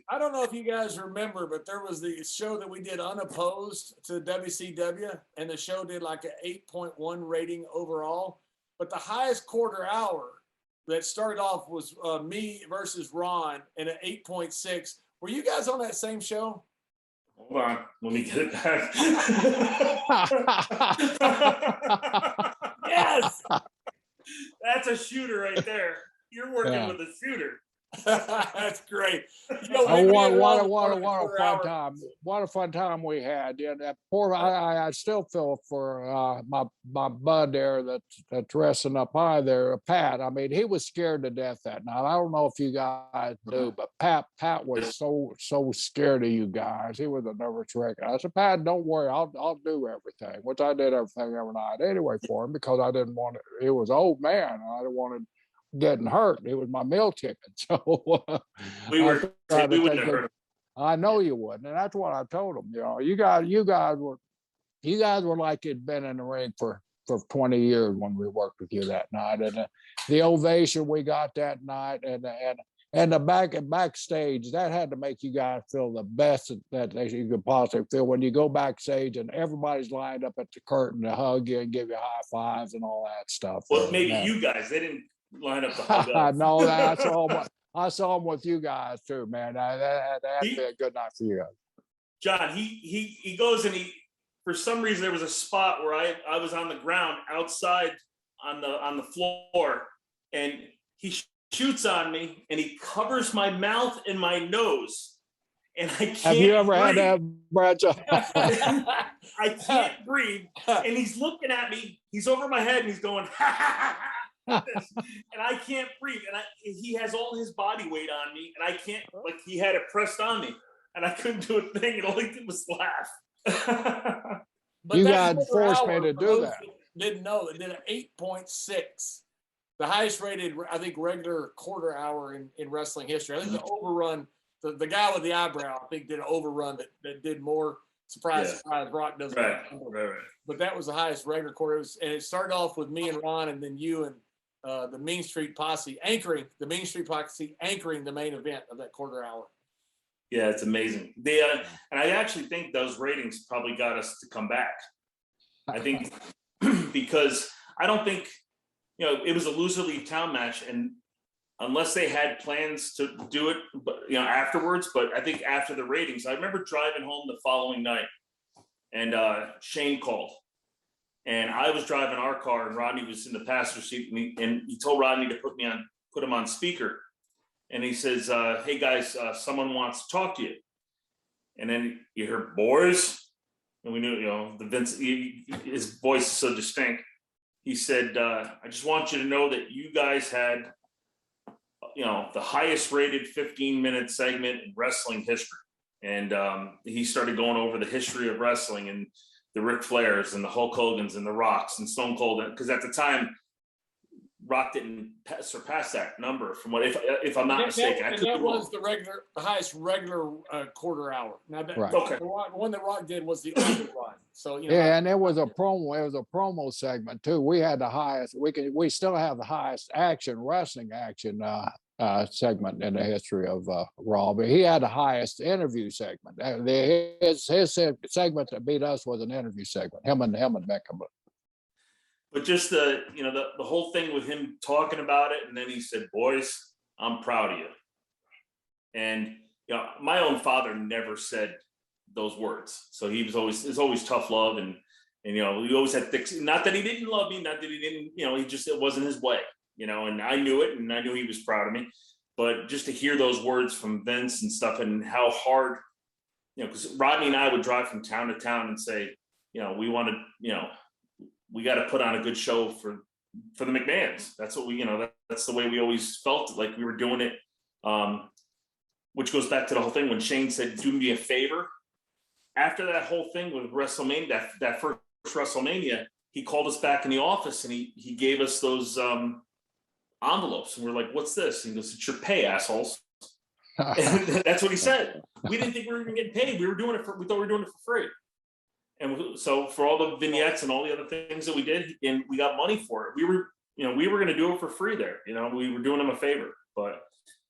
I don't know if you guys remember, but there was the show that we did unopposed to WCW, and the show did like an 8.1 rating overall. But the highest quarter hour that started off was me versus Ron and an 8.6. Were you guys on that same show? Hold on, let me get it back. Yes, that's a shooter right there. You're working with a shooter. That's great. You know, what a fun time! What a fun time we had. Yeah, that poor I still feel for my bud there that's dressing up high there, Pat. I mean, he was scared to death that night. I don't know if you guys do, but Pat was so scared of you guys. He was a nervous wreck. I said, Pat, don't worry, I'll do everything. Which I did everything every night anyway for him, because I didn't want it. He was old man, and I didn't want to getting hurt. It was my meal ticket. So we wouldn't have hurt him. I know you wouldn't, and that's what I told him. You know, you guys were like you'd been in the ring for 20 years when we worked with you that night, and the ovation we got that night, and the backstage, that had to make you guys feel the best that you could possibly feel when you go backstage and everybody's lined up at the curtain to hug you and give you high fives and all that stuff. Well, maybe you guys, they didn't line up the hug. No, I saw him with you guys too, man. That'd be a good night for you guys. John, he goes and for some reason there was a spot where I was on the ground outside on the floor, and he shoots on me and he covers my mouth and my nose, and I can't. Have you ever breathe. had that, Bradshaw? I can't breathe, and he's looking at me. He's over my head and he's going, ha, ha, ha, ha. And I can't breathe, and he has all his body weight on me, and I can't, like, he had it pressed on me, and I couldn't do a thing, and all he did was laugh. But you got forced me to do that. Didn't know it did an 8.6, the highest rated, I think, regular quarter hour in wrestling history. I think the overrun, the guy with the eyebrow, I think, did an overrun that did more. Surprise, Brock doesn't. Right. But that was the highest regular quarter, and it started off with me and Ron, and then you and the Mean Street Posse anchoring the main event of that quarter hour. Yeah, it's amazing. And I actually think those ratings probably got us to come back. I think because I don't think, it was a loser leave town match, and unless they had plans to do it, afterwards. But I think after the ratings, I remember driving home the following night, and Shane called, and I was driving our car, and Rodney was in the passenger seat, and he told Rodney to put him on speaker, and he says, "Hey guys, someone wants to talk to you." And then you hear "boys," and we knew, the Vince, his voice is so distinct. He said, "I just want you to know that you guys had, the highest rated 15-minute segment in wrestling history." And he started going over the history of wrestling and the Ric Flairs and the Hulk Hogans and the Rocks and Stone Cold, because at the time Rock didn't surpass that number, from what, if I'm not mistaken. That was the highest regular quarter hour. Now, right. The one that Rock did was the overrun. So and it was a promo. It was a promo segment too. We had the highest. We still have the highest wrestling action segment in the history of Raw. But he had the highest interview segment. His segment that beat us was an interview segment. Him and Beckham. But just the whole thing with him talking about it, and then he said, "Boys, I'm proud of you." And my own father never said those words, so it's always tough love, and he always had thick. Not that he didn't love me, not that he didn't, it wasn't his way, and I knew it, and I knew he was proud of me. But just to hear those words from Vince and stuff, and how hard, because Rodney and I would drive from town to town and say, we want to, we got to put on a good show for the McMahons. That's what that's the way we always felt like we were doing it. Which goes back to the whole thing when Shane said, "Do me a favor." After that whole thing with WrestleMania, that first WrestleMania, he called us back in the office and he gave us those envelopes, and we're like, "What's this?" And he goes, "It's your pay, assholes." And that's what he said. We didn't think we were even getting paid. We thought we were doing it for free. And so for all the vignettes and all the other things that we did, and we got money for it, we were going to do it for free there. We were doing them a favor. But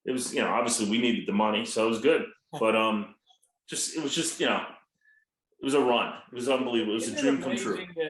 it was, obviously we needed the money, so it was good. But it was just, it was a run. It was unbelievable. It was Isn't a it dream come true. amazing that